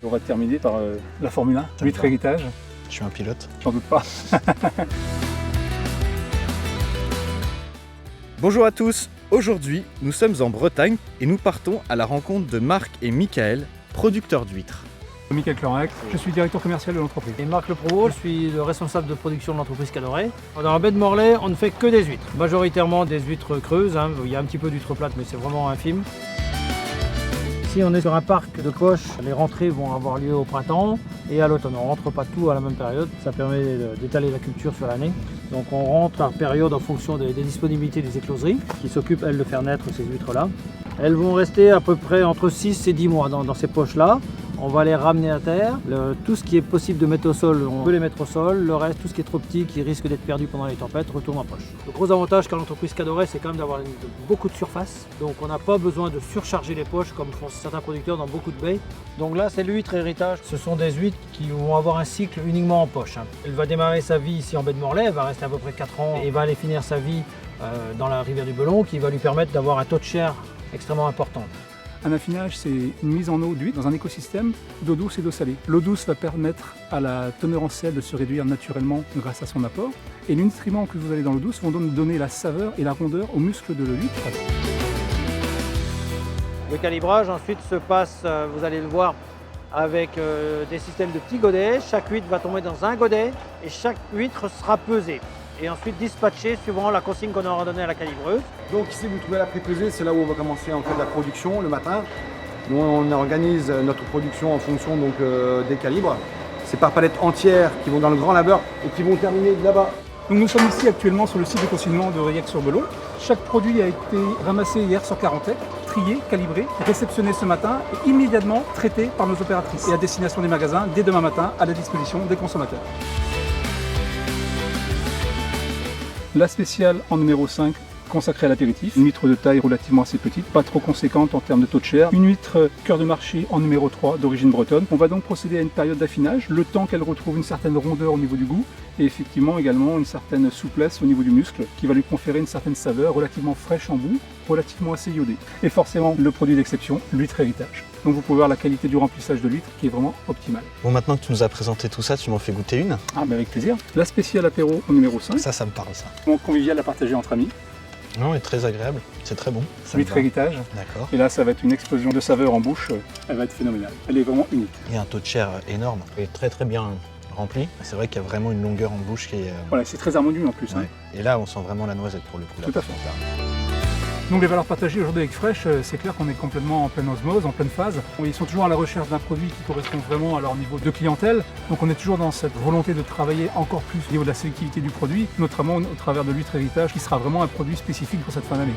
On va terminer par la Formule 1, l'huître héritage. Je suis un pilote. J'en doute pas. Bonjour à tous, aujourd'hui nous sommes en Bretagne et nous partons à la rencontre de Marc et Michael, producteurs d'huîtres. Michael Clorec, je suis directeur commercial de l'entreprise. Et Marc Le Provost, je suis le responsable de production de l'entreprise Cadoret. Dans la baie de Morlaix, on ne fait que des huîtres. Majoritairement des huîtres creuses, il y a un petit peu d'huîtres plates mais c'est vraiment infime. Ici on est sur un parc de poches, les rentrées vont avoir lieu au printemps et à l'automne. On ne rentre pas tout à la même période, ça permet d'étaler la culture sur l'année. Donc on rentre par période en fonction des disponibilités des écloseries qui s'occupent elles de faire naître ces huîtres-là. Elles vont rester à peu près entre 6 et 10 mois dans ces poches-là. On va les ramener à terre. Tout ce qui est possible de mettre au sol, on peut les mettre au sol. Le reste, tout ce qui est trop petit, qui risque d'être perdu pendant les tempêtes, retourne en poche. Le gros avantage qu'a l'entreprise Cadoret, c'est quand même d'avoir beaucoup de surface. Donc on n'a pas besoin de surcharger les poches comme font certains producteurs dans beaucoup de baies. Donc là, c'est l'huître héritage. Ce sont des huîtres qui vont avoir un cycle uniquement en poche. Elle va démarrer sa vie ici en baie de Morlaix, elle va rester à peu près 4 ans et va aller finir sa vie dans la rivière du Belon, qui va lui permettre d'avoir un taux de chair extrêmement important. Un affinage, c'est une mise en eau d'huître dans un écosystème d'eau douce et d'eau salée. L'eau douce va permettre à la teneur en sel de se réduire naturellement grâce à son apport. Et les nutriments que vous avez dans l'eau douce vont donc donner la saveur et la rondeur aux muscles de l'huître. Le calibrage ensuite se passe, vous allez le voir, avec des systèmes de petits godets. Chaque huître va tomber dans un godet et chaque huître sera pesée. Et ensuite dispatchée suivant la consigne qu'on aura donnée à la calibreuse. Donc ici vous trouvez la prépesée, c'est là où on va commencer en fait la production le matin. Nous on organise notre production en fonction donc, des calibres. C'est par palettes entières qui vont dans le grand labeur et qui vont terminer là-bas. Donc nous sommes ici actuellement sur le site de consignement de Reillec-sur-Belot. Chaque produit a été ramassé hier sur Carantec, trié, calibré, réceptionné ce matin et immédiatement traité par nos opératrices et à destination des magasins dès demain matin à la disposition des consommateurs. La spéciale en numéro 5 consacrée à l'apéritif, une huître de taille relativement assez petite, pas trop conséquente en termes de taux de chair, une huître cœur de marché en numéro 3 d'origine bretonne. On va donc procéder à une période d'affinage, le temps qu'elle retrouve une certaine rondeur au niveau du goût et effectivement également une certaine souplesse au niveau du muscle qui va lui conférer une certaine saveur relativement fraîche en bout, relativement assez iodée. Et forcément le produit d'exception, l'huître héritage. Donc vous pouvez voir la qualité du remplissage de l'huître qui est vraiment optimale. Bon, maintenant que tu nous as présenté tout ça, tu m'en fais goûter une? Ah mais avec plaisir. La spéciale apéro au numéro 5. Ça me parle ça. Bon, convivial à partager entre amis. Non, mais très agréable, c'est très bon. L'huître héritage. D'accord. Et là ça va être une explosion de saveurs en bouche, elle va être phénoménale. Elle est vraiment unique. Il y a un taux de chair énorme, elle est très bien rempli. C'est vrai qu'il y a vraiment une longueur en bouche qui est... Voilà, c'est très harmonieux en plus. Ouais. Hein. Et là, on sent vraiment la noisette pour le coup. Tout à fait. Donc les valeurs partagées aujourd'hui avec Fresh, c'est clair qu'on est complètement en pleine osmose, en pleine phase. Ils sont toujours à la recherche d'un produit qui correspond vraiment à leur niveau de clientèle. Donc on est toujours dans cette volonté de travailler encore plus au niveau de la sélectivité du produit, notamment au travers de l'huître héritage qui sera vraiment un produit spécifique pour cette fin d'année.